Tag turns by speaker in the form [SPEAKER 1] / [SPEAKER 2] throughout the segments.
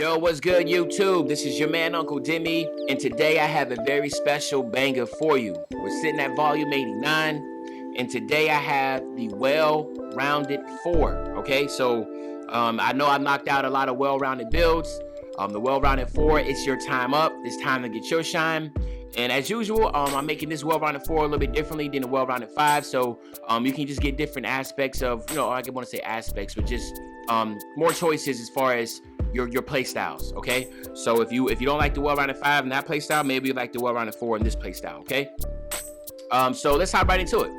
[SPEAKER 1] Yo, what's good, YouTube? This is your man, Uncle Demi, and today I have a very special banger for you. We're sitting at volume 89, and today I have the well-rounded 4, okay? So, I know I knocked out a lot of well-rounded builds. The well-rounded 4, it's your time up. It's time to get your shine. And as usual, I'm making this well-rounded 4 a little bit differently than the well-rounded 5, so you can just get different aspects of, I don't want to say aspects, but just more choices as far as your play styles, okay? So if you don't like the well-rounded 5 in that play style, maybe you like the well-rounded 4 in this play style, okay? So let's hop right into it.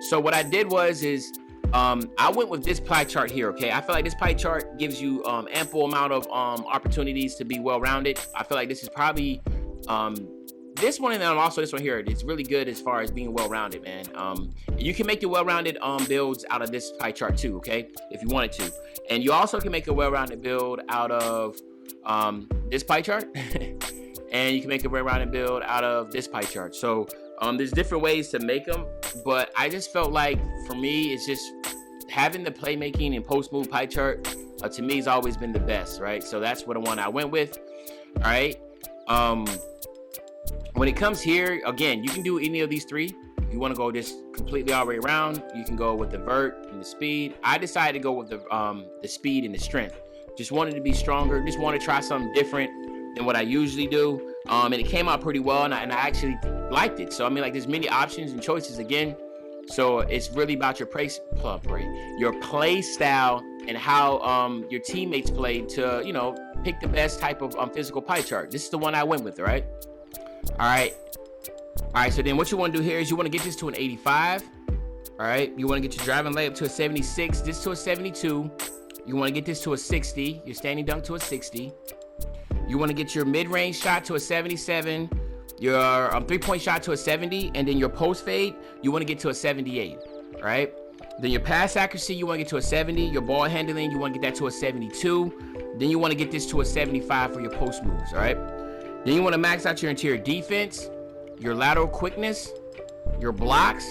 [SPEAKER 1] So what I did is I went with this pie chart here, okay? I feel like this pie chart gives you ample amount of opportunities to be well-rounded. I feel like this is probably this one, and then also this one here, it's really good as far as being well-rounded, man. You can make your well-rounded builds out of this pie chart too, okay, if you wanted to. And you also can make a well-rounded build out of this pie chart. And you can make a well-rounded build out of this pie chart. So there's different ways to make them, but I just felt like, for me, it's just having the playmaking and post-move pie chart, to me, has always been the best, right? So that's what the one I went with, all right? When it comes here, again, you can do any of these three. If you want to go just completely all the way around, you can go with the vert and the speed. I decided to go with the speed and the strength. Just wanted to be stronger. Just want to try something different than what I usually do. And it came out pretty well, and I actually liked it. So, I mean, like, there's many options and choices again. So it's really about your play style and how your teammates play to, pick the best type of physical pie chart. This is the one I went with, all right? All right, so then what you want to do here is you want to get this to an 85. All right, you want to get your driving layup to a 76, this to a 72. You want to get this to a 60, your standing dunk to a 60. You want to get your mid-range shot to a 77, your three-point shot to a 70, and then your post fade, you want to get to a 78, all right? Then your pass accuracy, you want to get to a 70. Your ball handling, you want to get that to a 72. Then you want to get this to a 75 for your post moves, all right? Then you want to max out your interior defense, your lateral quickness, your blocks,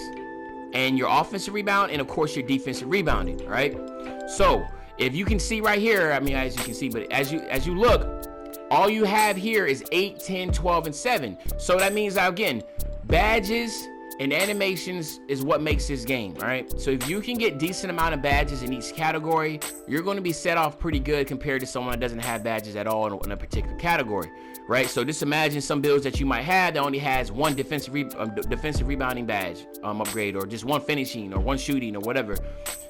[SPEAKER 1] and your offensive rebound, and of course your defensive rebounding, right? So if you can see right here, I mean, as you can see, but as you look, all you have here is 8, 10, 12, and 7. So that means, again, badges and animations is what makes this game, right? So if you can get decent amount of badges in each category, you're going to be set off pretty good compared to someone that doesn't have badges at all in a particular category, right? So just imagine some builds that you might have that only has one defensive rebounding badge upgrade, or just one finishing, or one shooting, or whatever.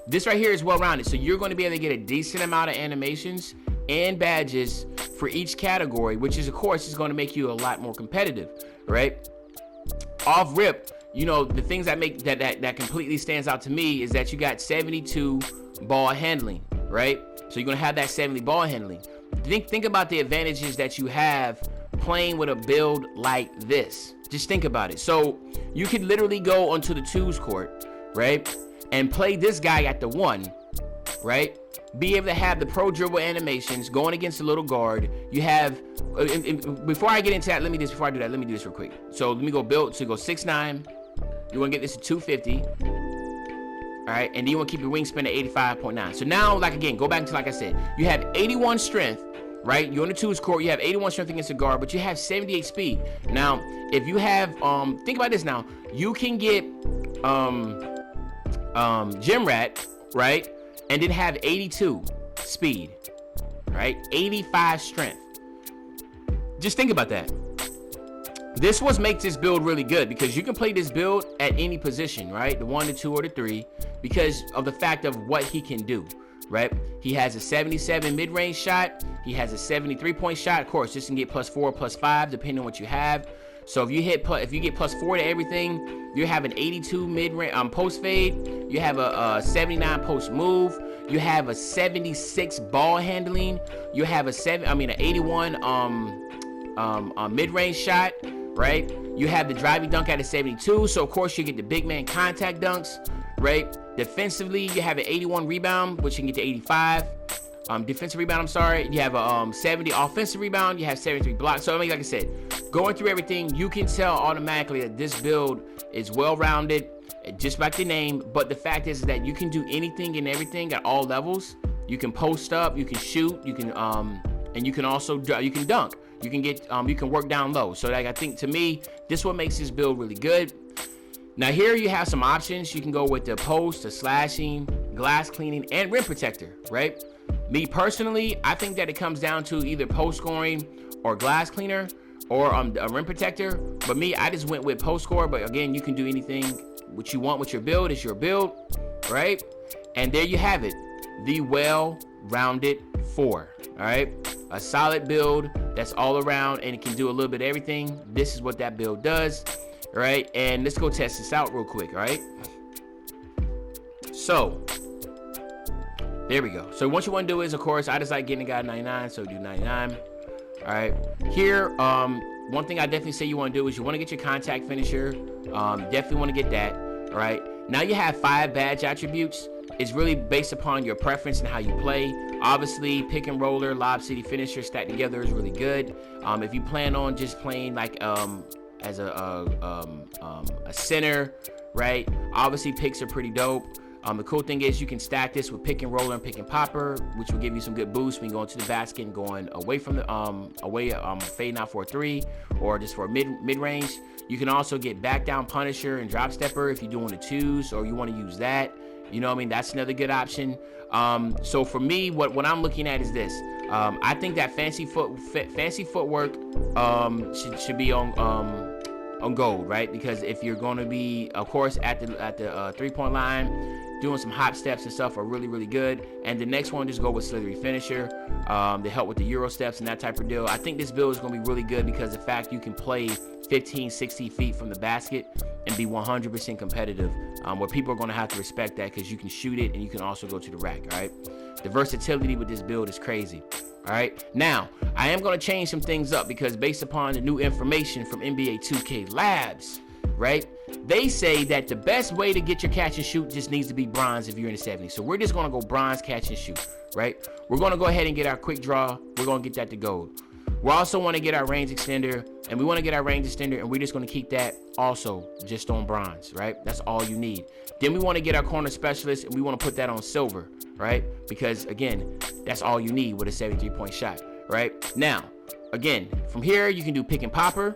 [SPEAKER 1] This right here is well-rounded, so you're going to be able to get a decent amount of animations and badges for each category, which is, of course, is going to make you a lot more competitive, right? Off rip, the things that make that completely stands out to me is that you got 72 ball handling, right? So you're gonna have that 70 ball handling. Think about the advantages that you have playing with a build like this. Just think about it. So you could literally go onto the 2s court, right, and play this guy at the 1, right? Be able to have the pro dribble animations going against the little guard. You have, before I get into that, let me do this real quick. So let me go build. So you go 6'9". You want to get this to 250. All right, and then you want to keep your wingspan at 85.9. So now, like, again, go back to, like I said, you have 81 strength, right? You're on the 2s court. You have 81 strength against the guard, but you have 78 speed. Now, if you have, think about this now. You can get Gym Rat, right? And then have 82 speed, right? 85 strength. Just think about that. This makes this build really good, because you can play this build at any position, right? The 1, the 2, or the 3, because of the fact of what he can do, right? He has a 77 mid-range shot. He has a 73-point shot. Of course, this can get +4, +5, depending on what you have. So if you get +4 to everything, you have an 82 mid-range post fade. You have a 79 post move. You have a 76 ball handling. You have an 81 mid-range shot, right? You have the driving dunk at a 72. So of course you get the big man contact dunks, right? Defensively, you have an 81 rebound, which you can get to 85. Defensive rebound, I'm sorry. You have a 70 offensive rebound. You have 73 blocks. So I mean, like I said, going through everything, you can tell automatically that this build is well-rounded, just like the name. But the fact is that you can do anything and everything at all levels. You can post up, you can shoot, you can and you can also dunk. You can get you can work down low. So like, I think to me, this what makes this build really good. Now here you have some options. You can go with the post, the slashing, glass cleaning, and rim protector, right? Me personally, I think that it comes down to either post scoring or glass cleaner or a rim protector. But me, I just went with post score. But again, you can do anything what you want with your build. It's your build, right? And there you have it, the well-rounded 4. All right, a solid build that's all around and it can do a little bit of everything. This is what that build does. All right, and let's go test this out real quick. All right, so there we go. So what you want to do is, of course, I just like getting a guy 99, so do 99. All right, here one thing I definitely say you want to do is you want to get your contact finisher. Definitely want to get that. All right, now you have 5 badge attributes. It's really based upon your preference and how you play. Obviously, pick and roller, lob city finisher stacked together is really good. If you plan on just playing like as a center, right? Obviously, picks are pretty dope. The cool thing is you can stack this with pick and roller and pick and popper, which will give you some good boost when going to the basket and going away from the fading out for a 3 or just for a mid range. You can also get back down punisher and drop stepper if you're doing the 2s or you want to use that. You know what I mean? That's another good option. So for me, what I'm looking at is this. I think that fancy footwork should be on gold, right? Because if you're going to be, of course, at the 3-point line, doing some hop steps and stuff are really, really good. And the next one, just go with slithery finisher to help with the Euro steps and that type of deal. I think this build is going to be really good because the fact you can play 15, 16 feet from the basket and be 100% competitive, where people are going to have to respect that because you can shoot it and you can also go to the rack, all right? The versatility with this build is crazy, all right? Now, I am going to change some things up because based upon the new information from NBA 2K Labs, right, they say that the best way to get your catch and shoot just needs to be bronze if you're in the 70s. So we're just going to go bronze catch and shoot, right? We're going to go ahead and get our quick draw. We're going to get that to gold. We also want to get our range extender, and we want to get our range extender, and we're just going to keep that also just on bronze, right? That's all you need. Then we want to get our corner specialist, and we want to put that on silver, right? Because, again, that's all you need with a 73-point shot, right? Now, again, from here, you can do pick and popper,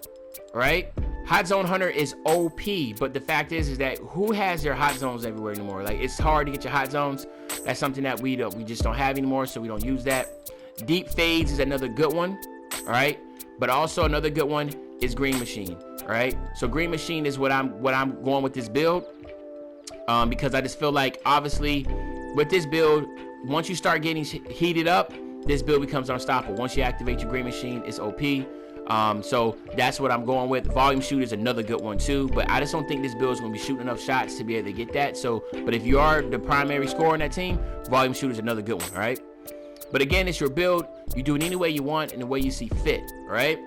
[SPEAKER 1] right? Hot zone hunter is OP, but the fact is that who has their hot zones everywhere anymore? Like, it's hard to get your hot zones. That's something that we just don't have anymore, so we don't use that. Deep fades is another good one. All right, but also another good one is green machine. All right, so green machine is what I'm going with this build, because I just feel like obviously with this build, once you start getting heated up, this build becomes unstoppable. Once you activate your green machine, it's OP. So that's what I'm going with. Volume shoot is another good one too, but I just don't think this build is going to be shooting enough shots to be able to get that. So, but if you are the primary scorer in that team, volume shoot is another good one. All right. But again, it's your build. You do it any way you want and the way you see fit, right?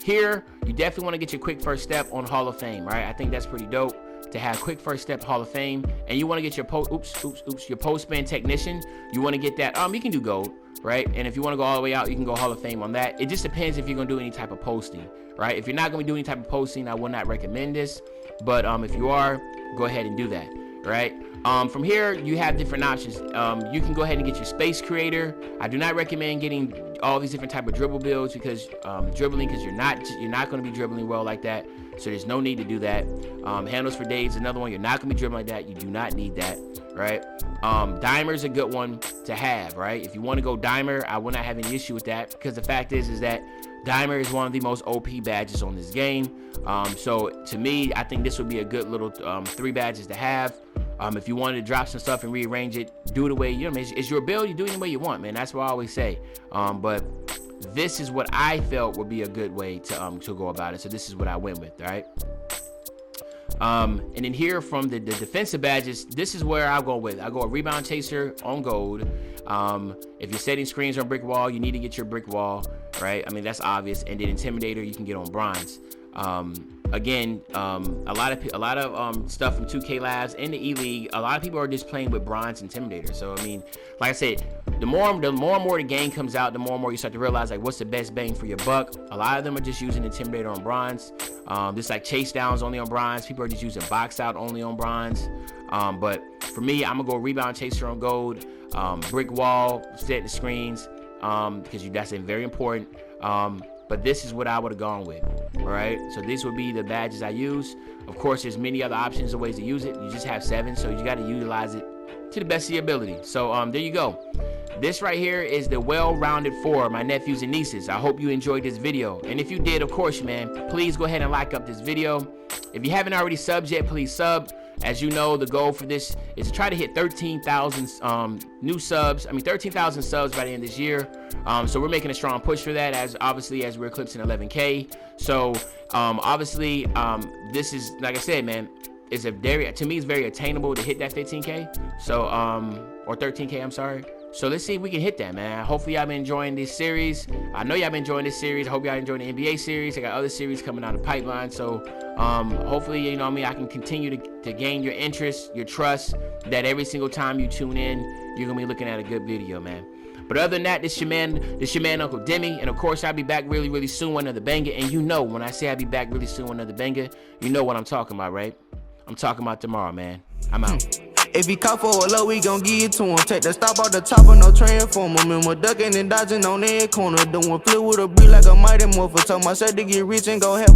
[SPEAKER 1] Here, you definitely want to get your quick first step on Hall of Fame, right? I think that's pretty dope to have quick first step Hall of Fame. And you want to get your your post spin technician. You want to get that. You can do gold, right? And if you want to go all the way out, you can go Hall of Fame on that. It just depends if you're going to do any type of posting, right? If you're not going to be doing any type of posting, I will not recommend this. But if you are, go ahead and do that, right? From here, you have different options. You can go ahead and get your space creator. I do not recommend getting all these different type of dribble builds because you're not going to be dribbling well like that. So there's no need to do that. Handles for days, another one. You're not going to be dribbling like that. You do not need that, right? Dimer is a good one to have, right? If you want to go dimer, I will not have any issue with that because the fact is that dimer is one of the most OP badges on this game. So to me, I think this would be a good little 3 badges to have. If you wanted to drop some stuff and rearrange it, do it the way you know. It's your build. You do it any way you want, man. That's what I always say. But this is what I felt would be a good way to go about it. So this is what I went with, all right? And then here from the defensive badges, this is where I go with. I go a rebound chaser on gold. If you're setting screens on brick wall, you need to get your brick wall, right? I mean, that's obvious. And then intimidator, you can get on bronze. Again, a lot of stuff from 2K Labs and the E-League, a lot of people are just playing with bronze intimidator. So I mean, like I said, the more and more the game comes out, the more and more you start to realize like what's the best bang for your buck. A lot of them are just using intimidator on bronze. Just like chase downs only on bronze. People are just using box out only on bronze. But for me, I'm gonna go rebound chaser on gold, brick wall, setting screens. because that's very important. But this is what I would have gone with. All right, so these would be the badges I use. Of course, there's many other options and ways to use it. You just have 7, so you got to utilize it to the best of your ability. So there you go. This right here is the well-rounded 4, my nephews and nieces. I hope you enjoyed this video, and if you did, of course, man, please go ahead and like up this video. If you haven't already subbed yet, please sub. As you know, the goal for this is to try to hit 13,000 new subs. 13,000 subs by the end of this year. So we're making a strong push for that, as we're eclipsing 11K. So obviously, this is, like I said, man, it's to me, it's very attainable to hit that 15K. So or 13K, I'm sorry. So let's see if we can hit that, man. Hopefully y'all been enjoying this series. I know y'all been enjoying this series. I hope y'all enjoying the NBA series. I got other series coming out of the pipeline. So hopefully, you know what I mean, I can continue to gain your interest, your trust, that every single time you tune in, you're gonna be looking at a good video, man. But other than that, this your man Uncle Demi, and of course I'll be back really, really soon with another banger. And you know, when I say I'll be back really soon with another banger, you know what I'm talking about, right? I'm talking about tomorrow, man. I'm out.
[SPEAKER 2] If he caught for a low, we gon' give it to him. Take the stop off the top of no transformer. Remember ducking and dodging on every corner. Doing flip with a beat like a mighty morpher. Told myself to get rich and go help.